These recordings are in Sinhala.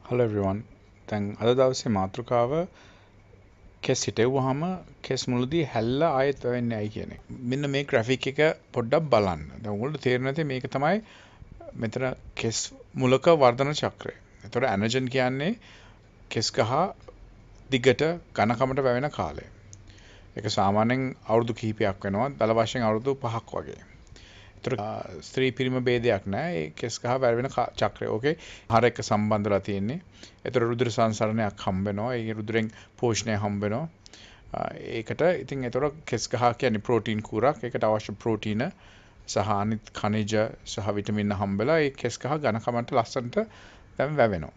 Hello everyone. දැන් අද දවසේ මාතෘකාව කෙස් හිටෙව්වහම කෙස් මුලදී හැල්ලා ආයෙත් වෙන්නේ ඇයි කියන එක. මෙන්න මේ ග්‍රැෆික් එක පොඩ්ඩක් බලන්න. දැන් ඔයගොල්ලෝ තේරෙන්නේ නැති මේක තමයි මෙතන කෙස් මුලක වර්ධන චක්‍රය. ඒතකොට ඇනජන් කියන්නේ කෙස් ගහ දිගට ඝනකමට වැවෙන කාලය. ඒක සාමාන්‍යයෙන් අවුරුදු කිහිපයක් වෙනවා. දල වශයෙන් අවුරුදු 5ක් වගේ. ස්ත්‍රී පිරිම ભેදයක් නැහැ. ඒ කෙස් ගහ වැවෙන චක්‍රය. ඕකේ. ආහාර එක්ක සම්බන්ධ වෙලා තියෙන්නේ. ඒතර රුධිර සංසරණයක් හම්බ වෙනවා. ඒ රුධිරෙන් පෝෂණය හම්බ වෙනවා. ඒකට ඉතින් ඒතර කෙස් ගහ කියන්නේ ප්‍රෝටීන් කූරක්. ඒකට අවශ්‍ය ප්‍රෝටීන සහ අනිත් ඛනිජ සහ විටමින් හම්බෙලා ඒ කෙස් ගහ ඝනකමට ලස්සනට දැන් වැවෙනවා.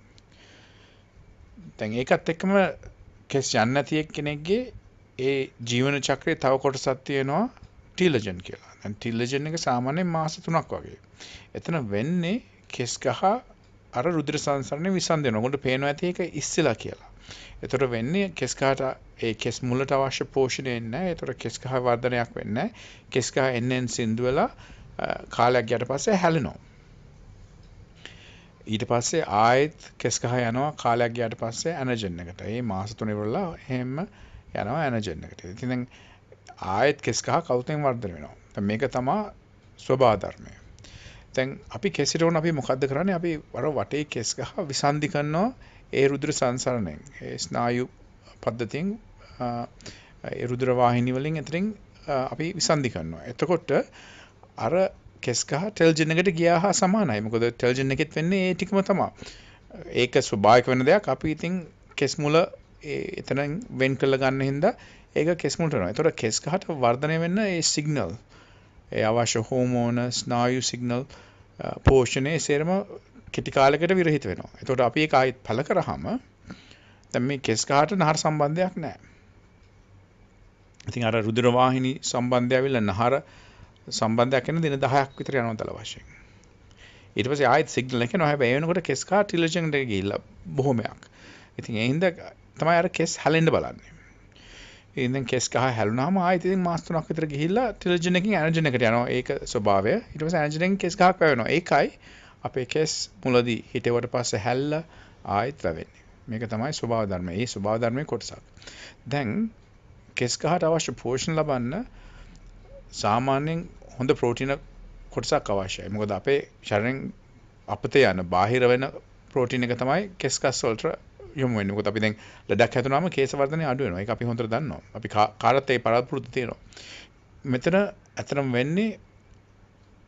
දැන් ඒකත් එක්කම කෙස් යන්නේ නැති කෙනෙක්ගේ ඒ ජීවන චක්‍රයේ තව කොටසක් තියෙනවා ටීලජන් කියලා. දැන් ටීලජන් එක සාමාන්‍යයෙන් මාස 3ක් වගේ. එතන වෙන්නේ කෙස් ගහ අර රුධිර සංසරණය විසන්දනය. ඔයගොල්ලෝ පේනවා ඇති ඒක ඉස්සෙලා කියලා. ඒතර වෙන්නේ කෙස් ගහට ඒ කෙස් මුලට අවශ්‍ය පෝෂණය එන්නේ නැහැ. ඒතර කෙස් ගහ වර්ධනයක් වෙන්නේ නැහැ. කෙස් ගහ එන්නෙන් සිඳු වෙලා කාලයක් ගියට පස්සේ හැලෙනවා. ඊට පස්සේ ආයෙත් කෙස් ගහ යනවා කාලයක් ගියාට පස්සේ ඇනජන් එකට. ඒ මාස 3 ඉවරලා එහෙම යනවා ඇනජන් එකට. ඉතින් දැන් ආයෙත් කෙස් ගහ කවුතෙන් වර්ධනය වෙනවා. දැන් මේක තමයි ස්වභාව ධර්මය. දැන් අපි කෙස් හිටවන අපි මොකද්ද කරන්නේ? අපි අර වටේ කෙස් ගහ විසන්ධි කරනවා ඒ රුධිර සංසරණයෙන්. ඒ ස්නායු පද්ධතියෙන් ඒ රුධිර වාහිනී වලින් එතනින් අපි විසන්ධි කරනවා. එතකොට අර කෙස් ගහ ටෙල්ජන් එකට ගියා හා සමානයි. මොකද ටෙල්ජන් එකෙත් වෙන්නේ ඒ ටිකම තමයි. ඒක ස්වභාවික වෙන දෙයක්. අපි ඉතින් කෙස් මුල එතනින් වෙන් කරලා ගන්න හින්දා ඒක කෙස් මුලට යනවා. ඒතකොට කෙස් ගහට වර්ධනය වෙන්න ඒ සිග්නල් ඒ අවශ්‍ය හෝමෝන ස්නායු සිග්නල් පෝෂණය සේරම කෙටි කාලයකට විරහිත වෙනවා. ඒතකොට අපි ඒක ආයෙත් පළ කරාම දැන් මේ කෙස් ගහට නහර සම්බන්ධයක් නැහැ. ඉතින් අර රුධිර වාහිනී සම්බන්ධය ඇවිල්ලා නහර සම්බන්ධයක් වෙන දින 10ක් විතර යනවා දල වශයෙන්. ඊට පස්සේ ආයෙත් සිග්නල් එක එනවා. හැබැයි ඒ වෙනකොට කෙස් ගහ ටිලජන් එකට ගිහිල්ලා බොහොමයක්. ඉතින් ඒ හින්දා තමයි අර කෙස් හැලෙන්න බලන්නේ. ඉතින් කෙස් ගහ හැලුනහම ආයෙත් ඉතින් මාස 3ක් විතර ගිහිල්ලා ටෙලජන් එකකින් ඇනජන් එකට යනවා. ඒක ස්වභාවය. ඊට පස්සේ ඇනජන් එකෙන් කෙස් ගහක් වැවෙනවා. ඒකයි අපේ කෙස් මුලදී හිටෙවට පස්සේ හැල්ලා ආයෙත් වැවෙන්නේ. මේක තමයි ස්වභාව ධර්මය. මේ ස්වභාව ධර්මයේ කොටසක්. දැන් කෙස් ගහට අවශ්‍ය පෝෂණ ලබන්න සාමාන්‍යයෙන් හොඳ ප්‍රෝටීන කොටසක් අවශ්‍යයි. මොකද අපේ ශරීරයෙන් අපතේ යන බාහිර වෙන ප්‍රෝටීන එක තමයි කෙස් කස් වලට යොමු වෙන්නේ. මොකද අපි දැන් ලඩක් හැදුනාම කේශ වර්ධනය අඩු වෙනවා. ඒක අපි හොඳට දන්නවා. අපි කාටත් ඒ පරාපුරුදු තියෙනවා. මෙතන අතරම වෙන්නේ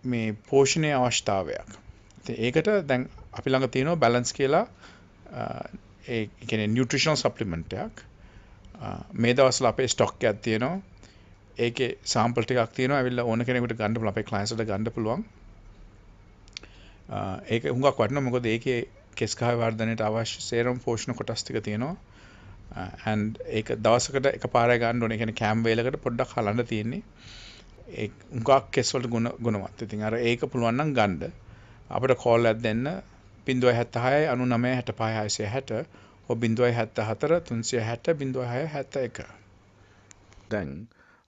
මේ පෝෂණයේ අවශ්‍යතාවයක්. ඉතින් ඒකට දැන් අපි ළඟ තියෙනවා බැලන්ස් කියලා ඒ කියන්නේ නියුට්‍රිෂනල් සප්ලිමන්ට් එකක්. මේ දවස්වල අපේ ස්ටොක් එකක් තියෙනවා. ඒකේ සාම්පල් ටිකක් තියෙනවා. ඇවිල්ලා ඕන කෙනෙකුට ගන්න පුළුවන්. අපේ ක්ලයන්ට්ස් වලට ගන්න පුළුවන්. ඒක හුඟක් වටිනවා. මොකද ඒකේ කෙස් ගහ වර්ධනයට අවශ්‍ය සේරම පෝෂණ කොටස් ටික තියෙනවා. and ඒක දවසකට එකපාරයි ගන්න ඕනේ. ඒ කියන්නේ කැම් වේලකට පොඩ්ඩක් හලන්න තියෙන්නේ. ඒ හුඟක් කෙස් වලට ගුණවත්. ඉතින් අර ඒක පුළුවන් නම් ගන්න. අපිට කෝල් එකක් දෙන්න 076 99 65 660 ඔය 074 360 0671. දැන්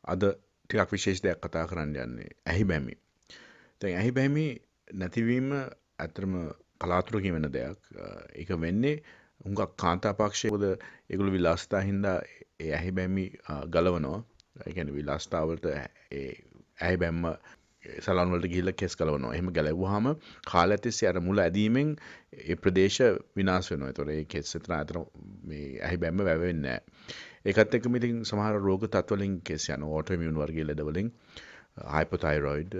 අද ටිකක් විශේෂ දෙයක් කතා කරන්න යන්නේ ඇහි බැමි. දැන් ඇහි බැමි නැතිවීම ඇත්තටම කලාතුරකින් වෙන දෙයක්. ඒක වෙන්නේ හුඟක් කාන්තා පක්ෂයේ පොද ඒගොල්ලෝ විලාසිතා හින්දා ඒ ඇහි බැමි ගලවනවා. ඒ කියන්නේ විලාසිතා වලට ඒ ඇහි බැම්ම සලන් වලට ගිහිල්ලා කෙස් ගලවනවා. එහෙම ගැලවුවාම කාලය තිස්සේ අර මුල ඇදීමෙන් ඒ ප්‍රදේශ විනාශ වෙනවා. ඒතකොට ඒ කෙස් අතර මේ ඇහි බැම්ම වැවෙන්නේ නැහැ. ඒකත් එක්කම ඉතින් සමහර රෝග තත්ත්ව වලින් කෙස් යනවා. ඕටෝ ඉමුන් වර්ගයේ ලෙඩ වලින් හයිපෝතයිරොයිඩ්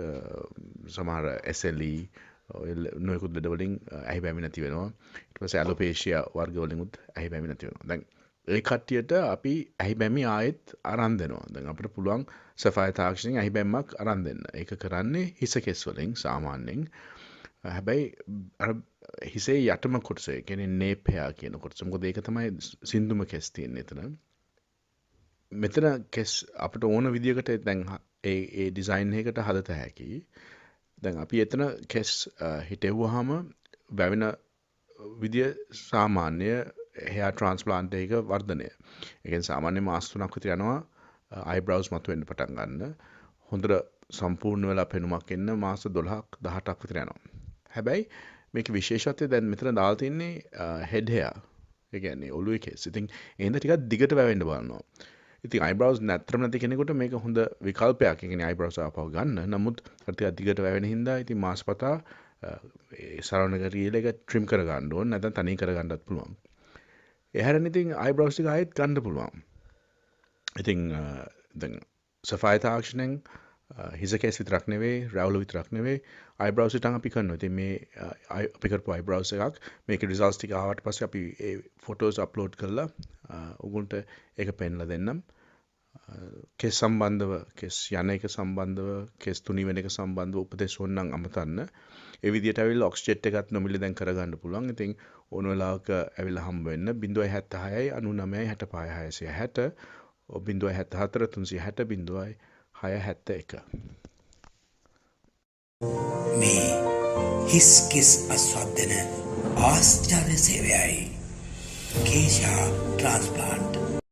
සමහර SLE නොයෙකුත් ලෙඩ වලින් ඇහි බැමි නැති වෙනවා. ඊට පස්සේ ඇලෝපේෂියා වර්ග වලින් උත් ඇහි බැමි නැති වෙනවා. දැන් ඒ කට්ටියට අපි ඇහි බැමි ආයෙත් අරන් දෙනවා. දැන් අපිට පුළුවන් සෆාය තාක්ෂණයෙන් ඇහි බැම්මක් අරන් දෙන්න. ඒක කරන්නේ හිස කෙස් වලින් සාමාන්‍යයෙන්. හැබැයි අර හිසේ යටම කොටස ඒ කියන්නේ නේප් හෙයා කියන කොටස. මොකද ඒක තමයි සින්දුම කෙස් තියෙන්නේ එතන. මෙතන කෙස් අපිට ඕන විදියකට දැන් ඒ ඩිසයින් එකකට හදත හැකියි. දැන් අපි එතන කෙස් හිටෙව්වහම වැවෙන විදිය සාමාන්‍ය hair transplant එක වර්ධනය. ඒ කියන්නේ සාමාන්‍ය මාස 3ක් විතර යනවා eyebrows මතුවෙන්න පටන් ගන්න. හොඳට සම්පූර්ණ වෙලා පෙනුමක් එන්න මාස 12ක් 18ක් විතර යනවා. හැබැයි මේක විශේෂත්වය දැන් මෙතන දාලා තින්නේ හෙඩ් හෙයා. ඒ කියන්නේ ඔළුවේ කෙස්. ඉතින් එහෙනම් ටිකක් දිගට වැවෙන්න බලනවා. ඉතින් අයිබ්‍රවුස් නැත්තරම නැති කෙනෙකුට මේක හොඳ විකල්පයක්. ඒ කියන්නේ අයිබ්‍රවුස් ආපහු ගන්න. නමුත් ටිකක් දිගට වැවෙන හින්දා ඉතින් මාසපතා ඒ සරවුන්ඩ් එක රීල් එක ට්‍රිම් කර ගන්න ඕන. නැත්නම් තනියෙන් කර ගන්නත් පුළුවන්. එහැරෙන් ඉතින් අයිබ්‍රවුස් ටික ආයෙත් ගන්න පුළුවන්. ඉතින් දැන් සෆාය තාක්ෂණයෙන් හිස කේස් විතරක් නෙවෙයි රැවුල විතරක් නෙවෙයි අයිබ්‍රවුස් ඉතින් අපි කරනවා. ඉතින් මේ අපි කරපු අයිබ්‍රවුස් එකක් මේකේ රිසල්ට්ස් ටික ආවට පස්සේ අපි ඒ ෆොටෝස් අප්ලෝඩ් කරලා උගුන්ට ඒක පෙන්නලා දෙන්නම්. කෙස් සම්බන්ධව කෙස් යන එක සම්බන්ධව කෙස් තුනී වෙන එක සම්බන්ධව උපදෙස් ඕනනම් අමතන්න. ඒ විදිහට ඇවිල්ලා ඔක්ස්ජෙට් එකත් නොමිලේ දැන් කරගන්න පුළුවන්. ඉතින් ඕන වෙලාවක ඇවිල්ලා හම්බ වෙන්න 076යි 99යි 65යි 660 074 360 0671 මේ හිස් කිස් අස්වද්දන ආශ්චර්ය සේවයයි කේෂා ට්‍රාන්ස්ප්ලාන්ට්